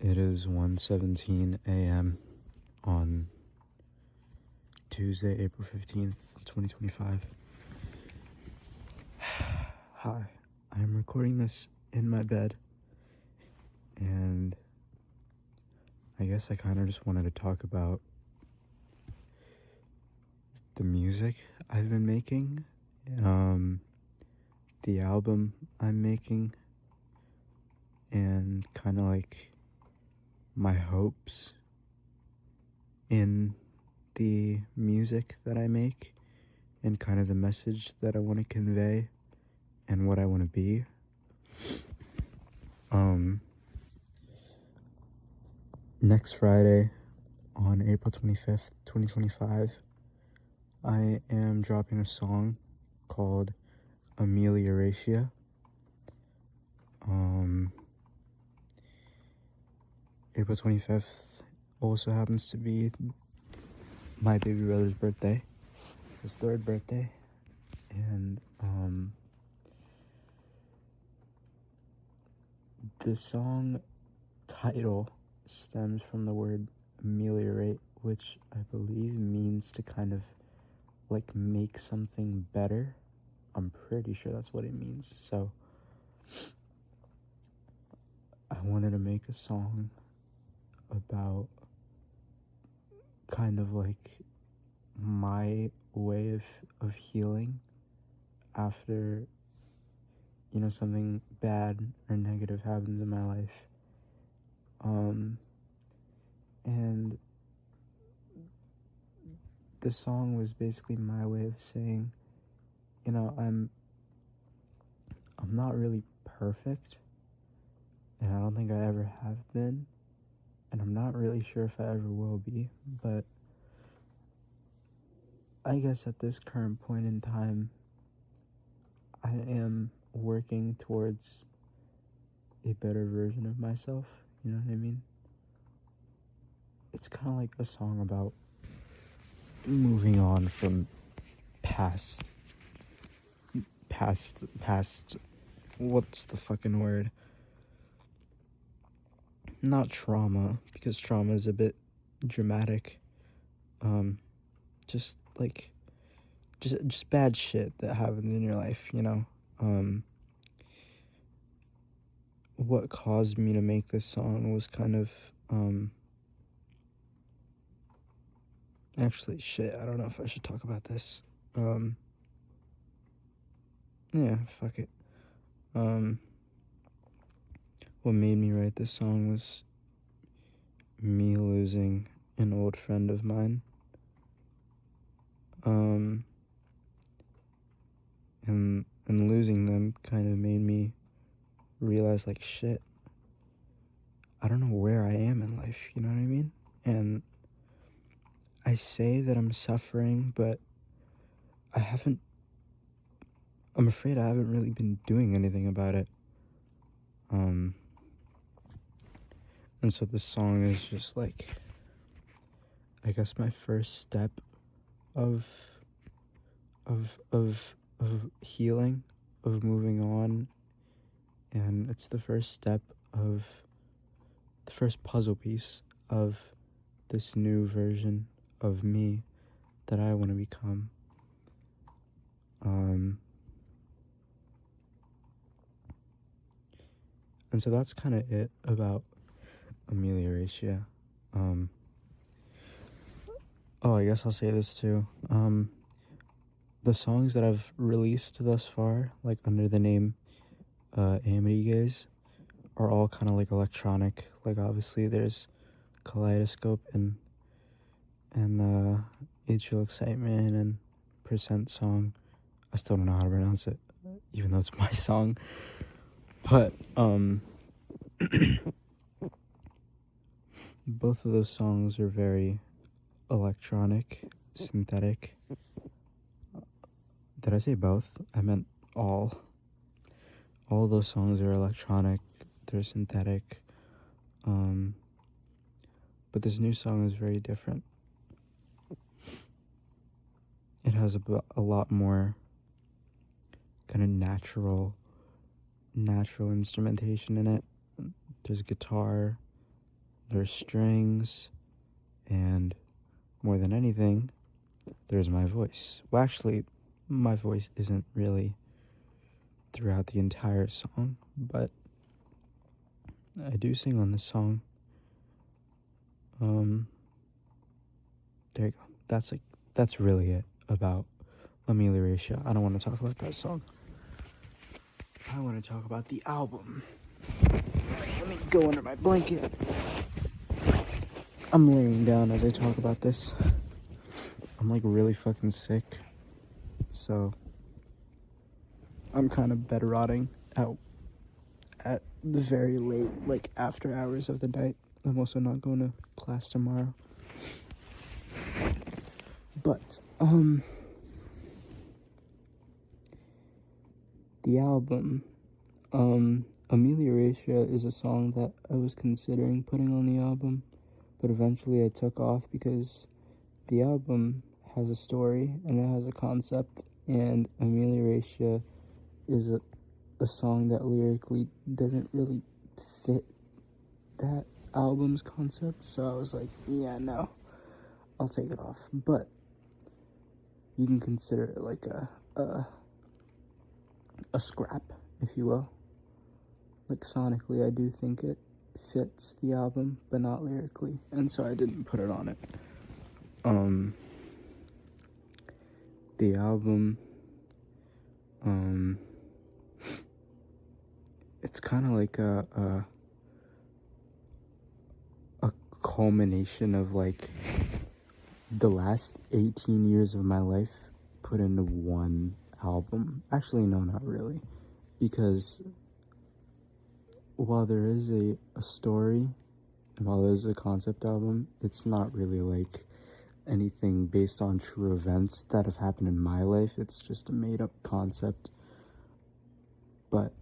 It is 1:17 a.m. on Tuesday, April 15th, 2025. Hi, I am recording this in my bed, and I guess I kind of just wanted to talk about the music I've been making, the album I'm making, and kind of like my hopes in the music that I make, and kind of the message that I want to convey and what I want to be. Next Friday on April 25th, 2025, I am dropping a song called Amelioratia. April 25th also happens to be my baby brother's birthday, his third birthday, and the song title stems from the word ameliorate, which I believe means to kind of like make something better. I'm pretty sure that's what it means. So I wanted to make a song about kind of like my way of healing after, something bad or negative happens in my life. And the song was basically my way of saying, I'm not really perfect, and I don't think I ever have been, and I'm not really sure if I ever will be, but I guess at this current point in time, I am working towards a better version of myself, you know what I mean? It's kind of like a song about moving on from past, what's the fucking word? Not trauma, because trauma is a bit dramatic. Just like, just bad shit that happens in your life, What caused me to make this song was kind of, actually, shit, I don't know if I should talk about this. Yeah, fuck it. What made me write this song was me losing an old friend of mine. And losing them kind of made me realize, like, shit, I don't know where I am in life, you know what I mean? And I say that I'm suffering, but I'm afraid I haven't really been doing anything about it. And so this song is just like, I guess, my first step of healing, of moving on, and it's the first step of the first puzzle piece of this new version of me that I want to become. And so that's kind of it about amelioratia. I guess I'll say this too. The songs that I've released thus far, like under the name Amity Gaze, are all kind of like electronic. Like, obviously there's Kaleidoscope and Atrial Excitement and Percent Song. I still don't know how to pronounce it, even though it's my song. But both of those songs are very electronic, synthetic. Did I say both? I meant all. All of those songs are electronic, they're synthetic. But this new song is very different. It has a lot more kind of natural instrumentation in it. There's guitar, there's strings, and more than anything, there's my voice. Well, actually, my voice isn't really throughout the entire song, but I do sing on this song. There you go. That's really it about Amelioratia. I don't want to talk about that song. I want to talk about the album. Let me go under my blanket. I'm laying down as I talk about this. I'm like really fucking sick, so I'm kind of bed rotting out at the very late, like after hours of the night. I'm also not going to class tomorrow. But, the album, Amelioratia is a song that I was considering putting on the album, but eventually I took off because the album has a story and it has a concept, and Amelioratia is a song that lyrically doesn't really fit that album's concept, so I was like, yeah, no, I'll take it off. But you can consider it like a scrap, if you will. Like sonically, I do think it fits the album, but not lyrically, and so I didn't put it on it. The album, it's kind of like a culmination of like the last 18 years of my life put into one album. Actually, no, not really, because while there is a story, and while there's a concept album, it's not really like anything based on true events that have happened in my life. It's just a made-up concept. But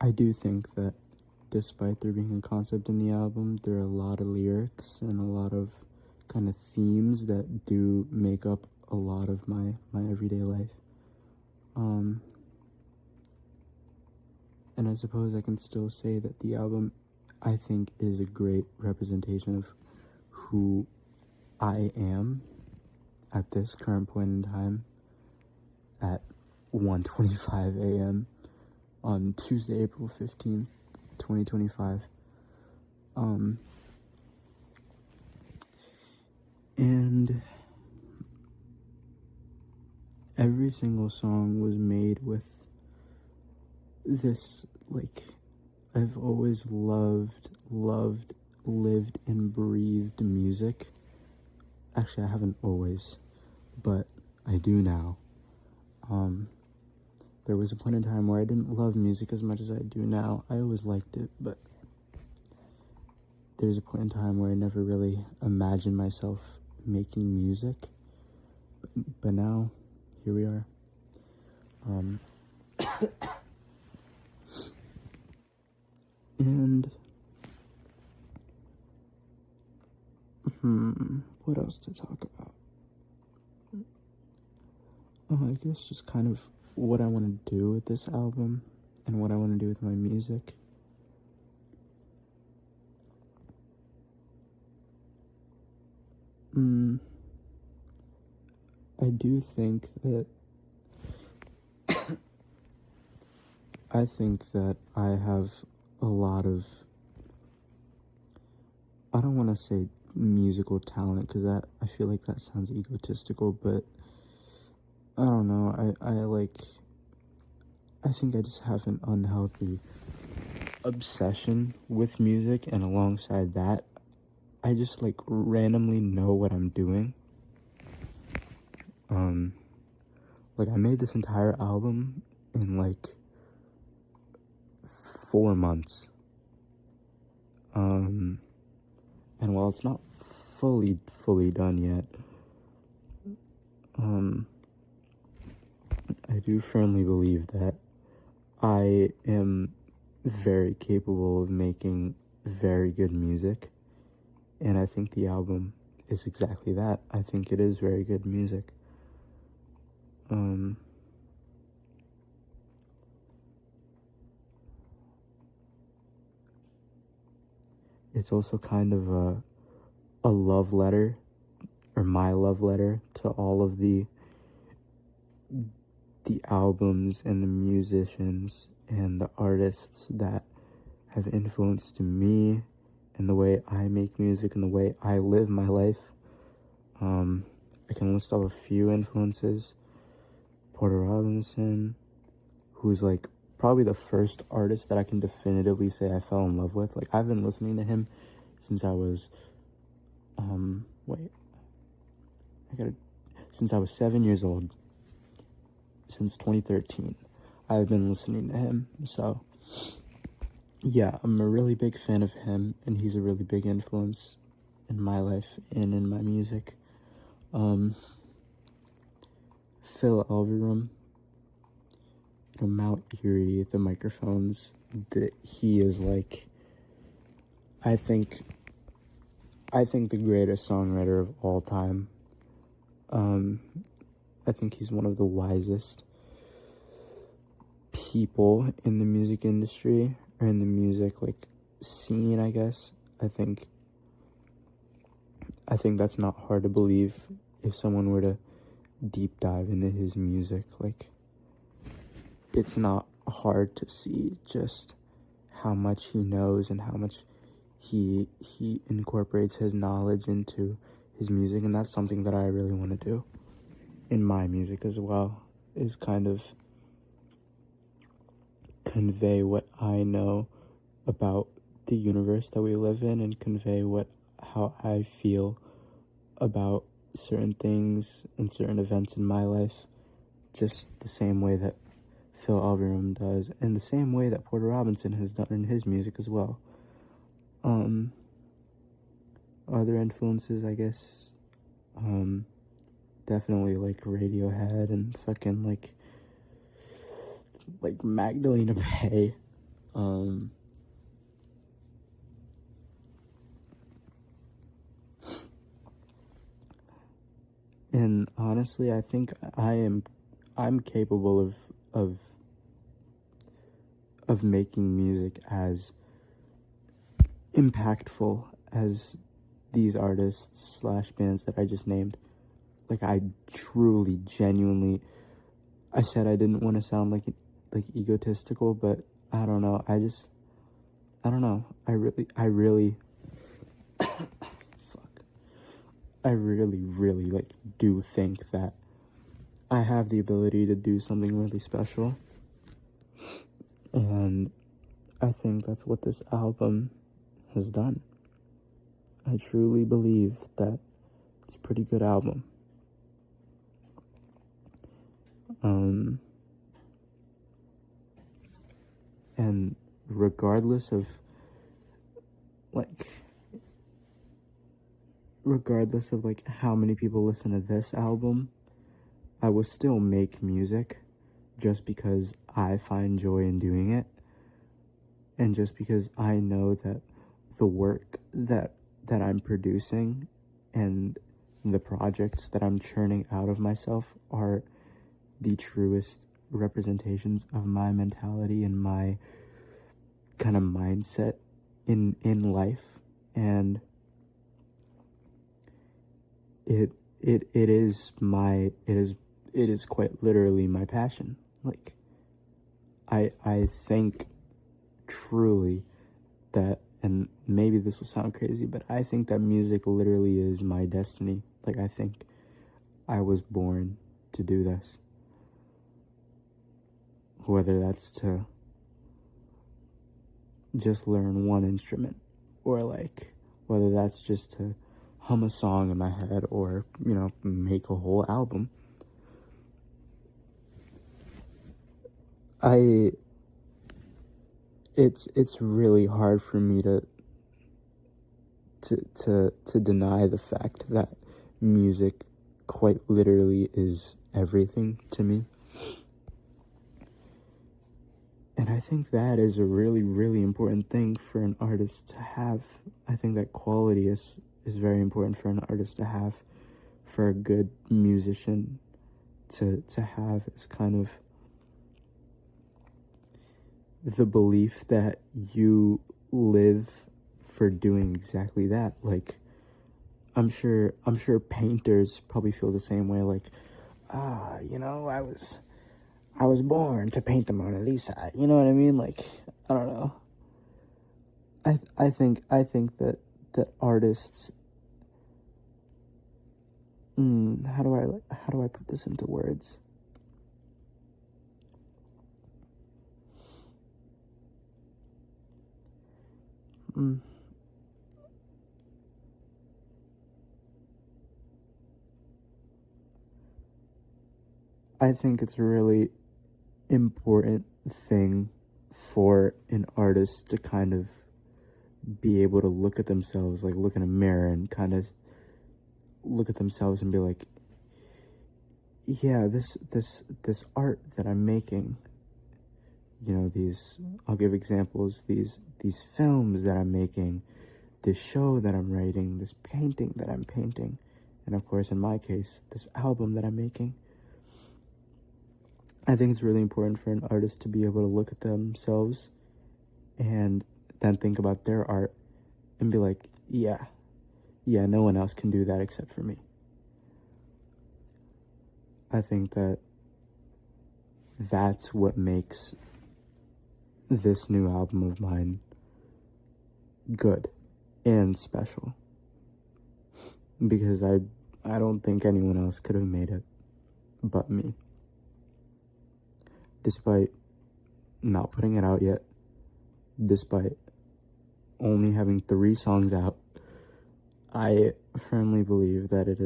I do think that despite there being a concept in the album, there are a lot of lyrics and a lot of kind of themes that do make up a lot of my everyday life. And I suppose I can still say that the album, I think, is a great representation of who I am at this current point in time at 1:25 a.m. on Tuesday, April 15th, 2025. And every single song was made with this, like, I've always loved, lived, and breathed music. Actually, I haven't always, but I do now. There was a point in time where I didn't love music as much as I do now. I always liked it, but there's a point in time where I never really imagined myself making music. But now, here we are. And what else to talk about? I guess just kind of what I want to do with this album and what I want to do with my music. I do think that I have a lot of, I don't want to say musical talent, because I feel like that sounds egotistical, but I don't know, I think I just have an unhealthy obsession with music, and alongside that, I just like randomly know what I'm doing. Like I made this entire album in like 4 months. And while it's not fully done yet, I do firmly believe that I am very capable of making very good music, and I think the album is exactly that. I think it is very good music. it's also kind of a love letter, or my love letter, to all of the albums and the musicians and the artists that have influenced me and the way I make music and the way I live my life. I can list off a few influences. Porter Robinson, who's like probably the first artist that I can definitively say I fell in love with. Like, I've been listening to him since I was since I was 7 years old. Since 2013 I've been listening to him. So yeah, I'm a really big fan of him, and he's a really big influence in my life and in my music. Phil Elverum, Mount Erie, the microphones, that he is like, I think the greatest songwriter of all time. I think he's one of the wisest people in the music industry, or in the music like scene, I guess. I think that's not hard to believe if someone were to deep dive into his music. Like, it's not hard to see just how much he knows and how much he incorporates his knowledge into his music, and that's something that I really want to do in my music as well, is kind of convey what I know about the universe that we live in, and convey how I feel about certain things and certain events in my life, just the same way that Phil Elverum does, and the same way that Porter Robinson has done in his music as well. Other influences, I guess, definitely like Radiohead and fucking like Magdalena Bay. And honestly, I think I'm capable of making music as impactful as these artists / bands that I just named. Like, I truly, genuinely, I said I didn't want to sound like egotistical, but I don't know. I don't know. I really I really like do think that I have the ability to do something really special, and I think that's what this album has done. I truly believe that it's a pretty good album. And regardless of how many people listen to this album, I will still make music just because I find joy in doing it, and just because I know that the work that I'm producing and the projects that I'm churning out of myself are the truest representations of my mentality and my kind of mindset in life. And it is quite literally my passion. Like, I think truly that, and maybe this will sound crazy, but I think that music literally is my destiny. Like, I think I was born to do this. Whether that's to just learn one instrument, or whether that's just to hum a song in my head, or, make a whole album. It's really hard for me to deny the fact that music quite literally is everything to me. And I think that is a really, really important thing for an artist to have. I think that quality is very important for an artist to have, for a good musician to have, is kind of the belief that you live for doing exactly that. Like, I'm sure painters probably feel the same way, like, I was born to paint the Mona Lisa. You know what I mean? Like, I don't know. I think that artists, how do I put this into words? I think it's a really important thing for an artist to kind of be able to look at themselves, like look in a mirror and kind of look at themselves and be like, yeah, this art that I'm making, I'll give examples, these films that I'm making, this show that I'm writing, this painting that I'm painting, and of course, in my case, this album that I'm making. I think it's really important for an artist to be able to look at themselves and then think about their art and be like, yeah, no one else can do that except for me. I think that's what makes this new album of mine good and special, because I don't think anyone else could have made it but me. Despite not putting it out yet, despite only having 3 songs out, I firmly believe that it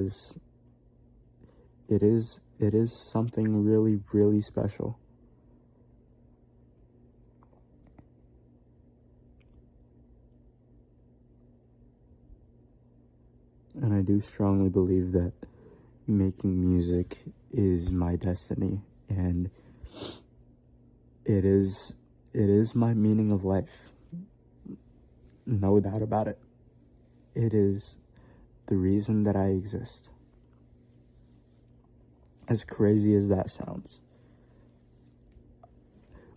is something really, really special. And I do strongly believe that making music is my destiny, and it is my meaning of life. No doubt about it. It is the reason that I exist. As crazy as that sounds.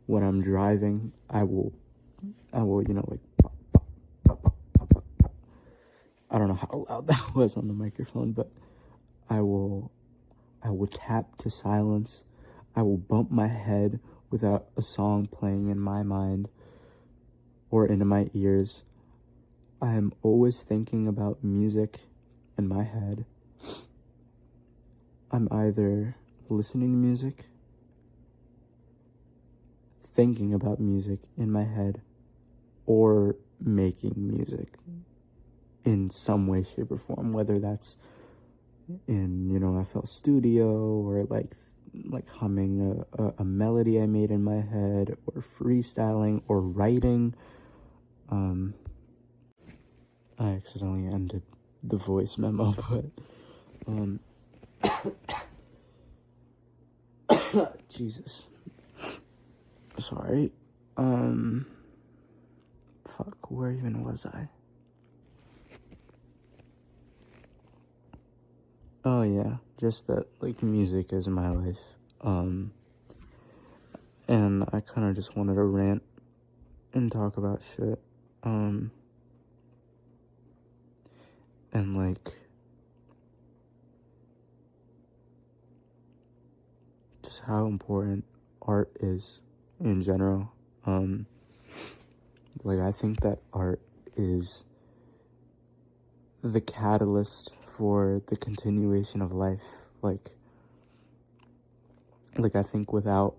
When I'm driving, I will, like, pop, pop, pop, pop, pop, pop, pop. I don't know how loud that was on the microphone, but I will tap to silence. I will bump my head without a song playing in my mind or into my ears. I am always thinking about music in my head. I'm either listening to music, thinking about music in my head, or making music in some way, shape, or form, whether that's in, FL Studio, or like humming a melody I made in my head, or freestyling, or writing. I accidentally ended the voice memo, but Jesus. Sorry. Fuck, where even was I? Oh yeah, just that, like, music is my life. And I kind of just wanted to rant and talk about shit. And like, just how important art is in general. Like, I think that art is the catalyst for the continuation of life. Like I think without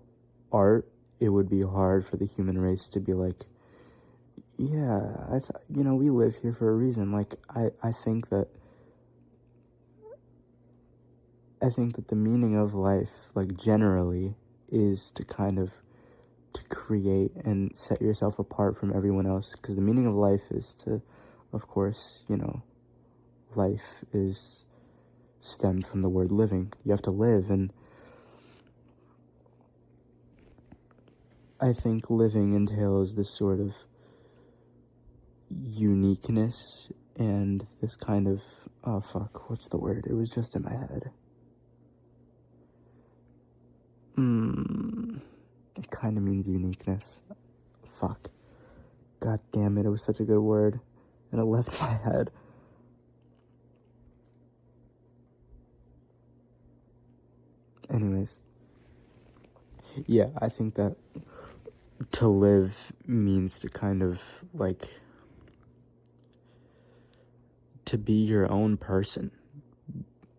art, it would be hard for the human race to be like, yeah, we live here for a reason. Like, I think that the meaning of life, like, generally, is to kind of to create and set yourself apart from everyone else. Because the meaning of life is to, of course, life is stemmed from the word living. You have to live, and I think living entails this sort of uniqueness and this kind of, oh fuck, what's the word? It was just in my head. It kind of means uniqueness. Fuck. God damn it, it was such a good word. and it left my head. Anyways, yeah, I think that to live means to kind of, like, to be your own person.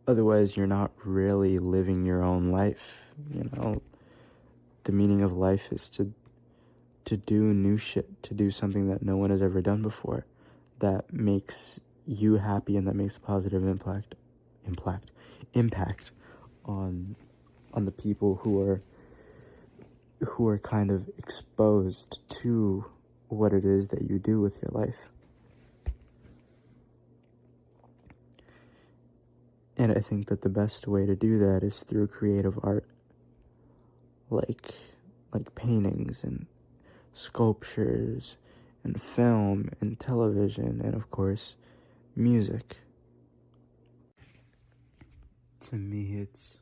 Otherwise, you're not really living your own life, you know? The meaning of life is to do new shit, to do something that no one has ever done before, that makes you happy and that makes a positive impact on the people who are kind of exposed to what it is that you do with your life. And I think that the best way to do that is through creative art, like paintings and sculptures and film and television and, of course, music. To me, it's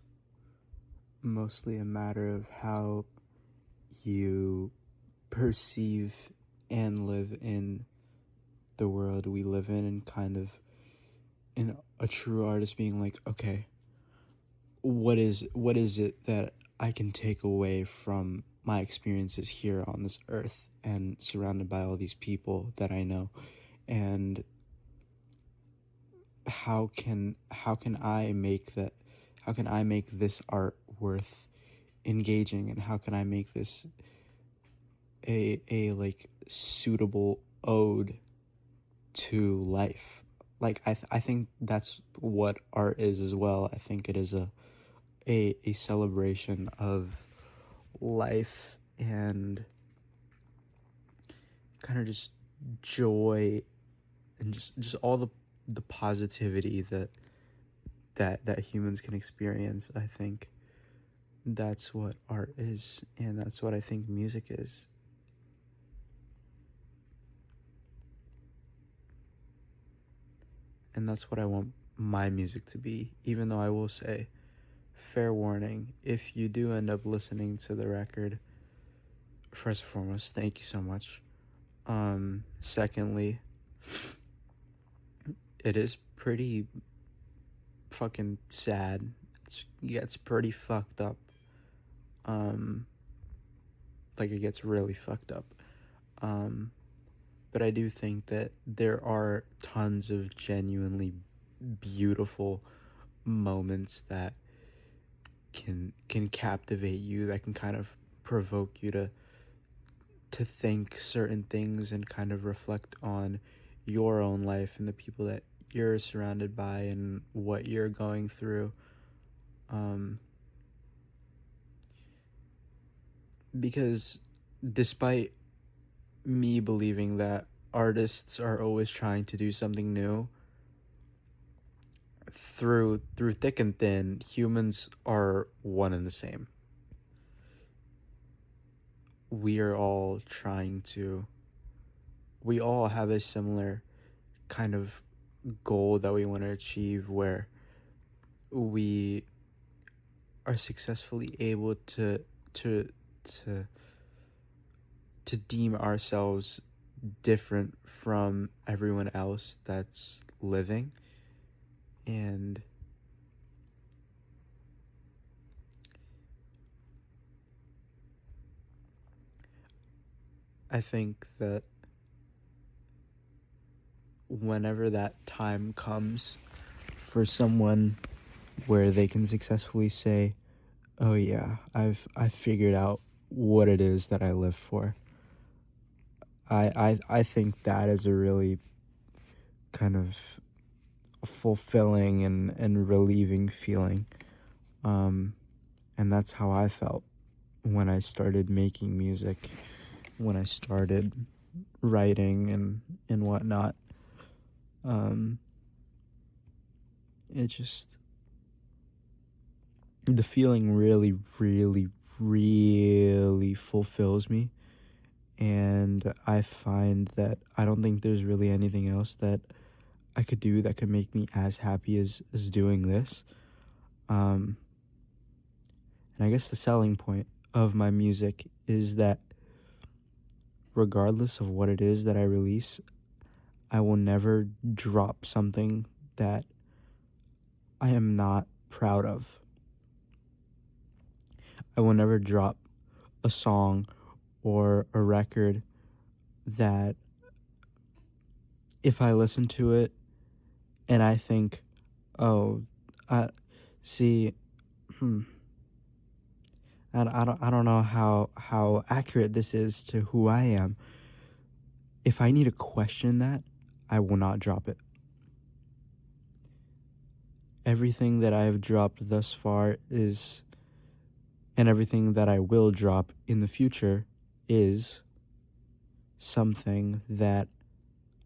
mostly a matter of how you perceive and live in the world we live in, and kind of in a true artist being like, okay, what is it that I can take away from my experiences here on this earth and surrounded by all these people that I know, and how can I make this art worth engaging, and how can I make this a like suitable ode to life. Like I think that's what art is as well. I think it is a celebration of life and kind of just joy and just all the positivity that humans can experience. I think that's what art is, and that's what I think music is. And that's what I want my music to be, even though I will say, fair warning, if you do end up listening to the record, first and foremost, thank you so much. Secondly, it is pretty fucking sad. It gets pretty fucked up. Like, it gets really fucked up. But I do think that there are tons of genuinely beautiful moments that can captivate you, that can kind of provoke you to think certain things and kind of reflect on your own life and the people that you're surrounded by and what you're going through. Because despite me believing that artists are always trying to do something new, through thick and thin, humans are one and the same. We all have a similar kind of goal that we want to achieve, where we are successfully able to deem ourselves different from everyone else that's living. And I think that whenever that time comes for someone where they can successfully say, oh yeah, I've figured out what it is that I live for, I think that is a really kind of fulfilling and relieving feeling. And that's how I felt when I started making music, when I started writing and whatnot. It just, the feeling really, really, really fulfills me. And I find that I don't think there's really anything else that I could do that could make me as happy as doing this. And I guess the selling point of my music is that regardless of what it is that I release, I will never drop something that I am not proud of. I will never drop a song or a record that if I listen to it and I think, oh, I see, I don't know how accurate this is to who I am. If I need to question that, I will not drop it. Everything that I have dropped thus far is, and everything that I will drop in the future is something that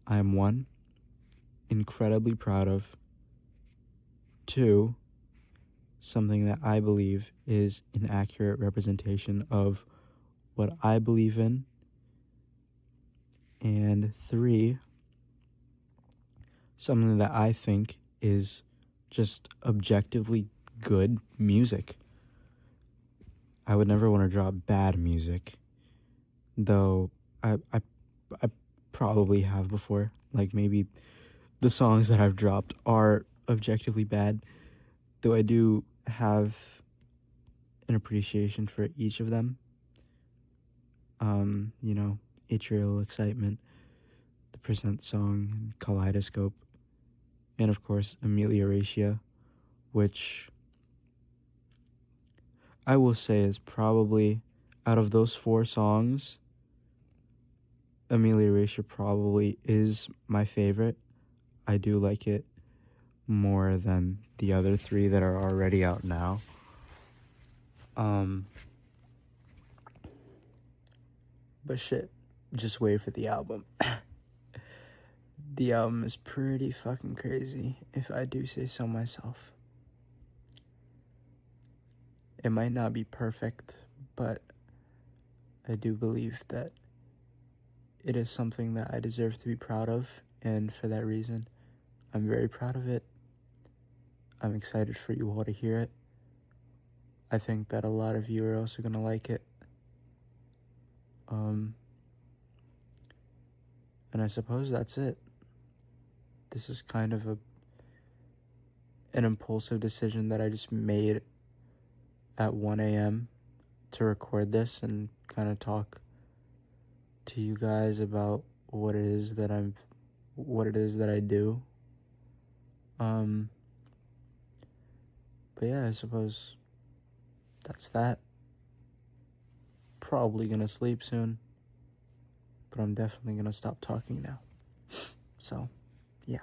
I'm, one, incredibly proud of, two, something that I believe is an accurate representation of what I believe in, and three, something that I think is just objectively good music. I would never want to drop bad music, though I probably have before. Like, maybe the songs that I've dropped are objectively bad, though I do have an appreciation for each of them. You know, Atrial Excitement, the Present Song, and Kaleidoscope, and of course Amelioratia, which I will say is probably, out of those 4 songs, Amelioratia probably is my favorite. I do like it more than the other 3 that are already out now. But shit, just wait for the album. The album is pretty fucking crazy, if I do say so myself. It might not be perfect, but I do believe that it is something that I deserve to be proud of, and for that reason, I'm very proud of it. I'm excited for you all to hear it. I think that a lot of you are also going to like it. And I suppose that's it. This is kind of an impulsive decision that I just made at 1 a.m. to record this and kind of talk to you guys about what it is that I do. But yeah, I suppose that's that. Probably gonna sleep soon, but I'm definitely gonna stop talking now. So, yeah.